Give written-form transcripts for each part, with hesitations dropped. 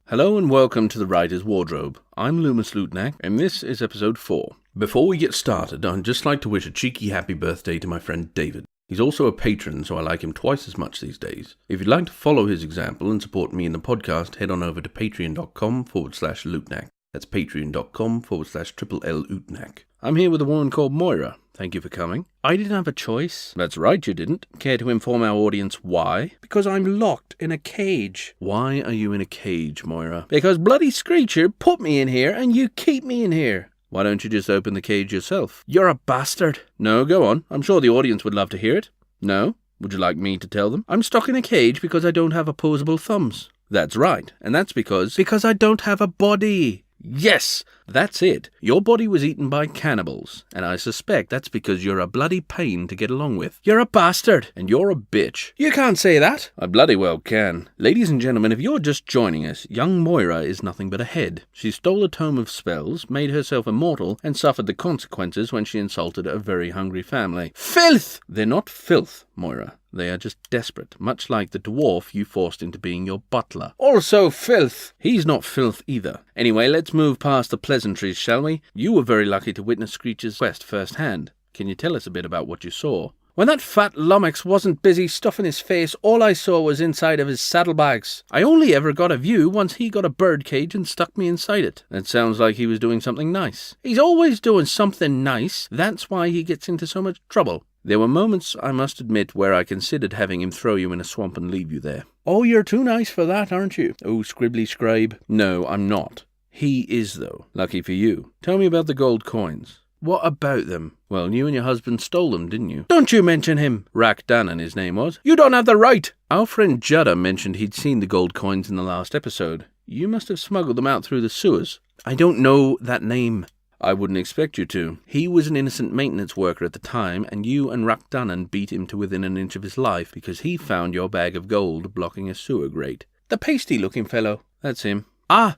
Hello and welcome to the Writer's Wardrobe. I'm Loomis Lutnak, and this is episode 4. Before we get started, I'd just like to wish a cheeky happy birthday to my friend David. He's also a patron, so I like him twice as much these days. If you'd like to follow his example and support me in the podcast, head on over to patreon.com/Lutnak. That's patreon.com/LLUtnak. I'm here with a woman called Moira. Thank you for coming. I didn't have a choice. That's right, you didn't. Care to inform our audience why? Because I'm locked in a cage. Why are you in a cage, Moira? Because bloody Screecher put me in here and you keep me in here. Why don't you just open the cage yourself? You're a bastard. No, go on. I'm sure the audience would love to hear it. No? Would you like me to tell them? I'm stuck in a cage because I don't have opposable thumbs. That's right. And that's because I don't have a body. Yes, that's it. Your body was eaten by cannibals, and I suspect that's because you're a bloody pain to get along with. You're a bastard, and you're a bitch. You can't say that. I bloody well can. Ladies and gentlemen, if you're just joining us, young Moira is nothing but a head. She stole a tome of spells, made herself immortal, and suffered the consequences when she insulted a very hungry family. Filth! They're not filth, Moira. They are just desperate, much like the dwarf you forced into being your butler. Also filth! He's not filth either. Anyway, let's move past the pleasantries, shall we? You were very lucky to witness Screech's quest firsthand. Can you tell us a bit about what you saw? When that fat lummox wasn't busy stuffing his face, all I saw was inside of his saddlebags. I only ever got a view once he got a birdcage and stuck me inside it. That sounds like he was doing something nice. He's always doing something nice. That's why he gets into so much trouble. There were moments, I must admit, where I considered having him throw you in a swamp and leave you there. Oh, you're too nice for that, aren't you? Oh, scribbly scribe. No, I'm not. He is, though. Lucky for you. Tell me about the gold coins. What about them? Well, you and your husband stole them, didn't you? Don't you mention him. Rakdanan, his name was. You don't have the right. Our friend Judda mentioned he'd seen the gold coins in the last episode. You must have smuggled them out through the sewers. I don't know that name. I wouldn't expect you to. He was an innocent maintenance worker at the time, and you and Rakdanan beat him to within an inch of his life because he found your bag of gold blocking a sewer grate. The pasty-looking fellow. That's him. Ah,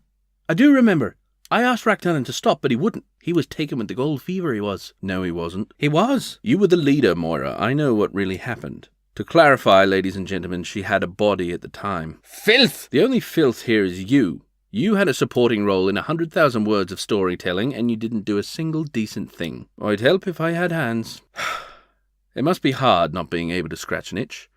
I do remember. I asked Rakdanan to stop, but he wouldn't. He was taken with the gold fever, he was. No, he wasn't. He was. You were the leader, Moira. I know what really happened. To clarify, ladies and gentlemen, she had a body at the time. Filth! The only filth here is you. You had a supporting role in 100,000 words of storytelling, and you didn't do a single decent thing. I'd help if I had hands. It must be hard not being able to scratch an itch.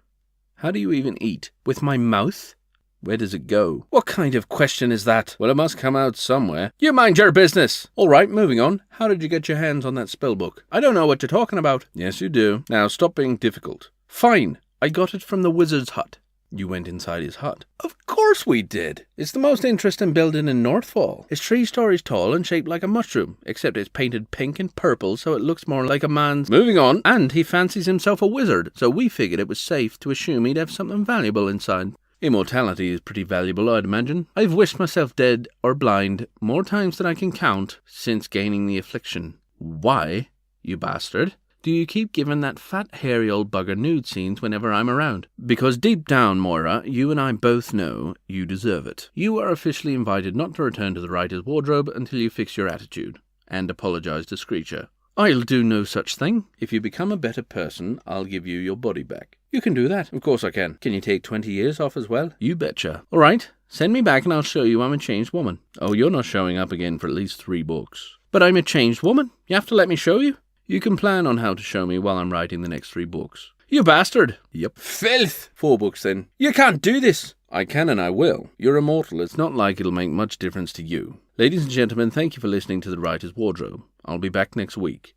How do you even eat? With my mouth? Where does it go? What kind of question is that? Well, it must come out somewhere. You mind your business! All right, moving on. How did you get your hands on that spell book? I don't know what you're talking about. Yes, you do. Now, stop being difficult. Fine. I got it from the wizard's hut. You went inside his hut. Of course we did. It's the most interesting building in Northfall. It's 3 stories tall and shaped like a mushroom, except it's painted pink and purple so it looks more like a man's... Moving on. And he fancies himself a wizard, so we figured it was safe to assume he'd have something valuable inside. Immortality is pretty valuable, I'd imagine. I've wished myself dead or blind more times than I can count since gaining the affliction. Why, you bastard, do you keep giving that fat, hairy old bugger nude scenes whenever I'm around? Because deep down, Moira, you and I both know you deserve it. You are officially invited not to return to the Writer's Wardrobe until you fix your attitude, and apologize to Screecher. I'll do no such thing. If you become a better person, I'll give you your body back. You can do that. Of course I can. Can you take 20 years off as well? You betcha. All right, send me back and I'll show you I'm a changed woman. Oh, you're not showing up again for at least 3 books. But I'm a changed woman. You have to let me show you. You can plan on how to show me while I'm writing the next 3 books. You bastard! Yep. Filth! 4 books then. You can't do this! I can and I will. You're immortal. It's not like it'll make much difference to you. Ladies and gentlemen, thank you for listening to The Writer's Wardrobe. I'll be back next week.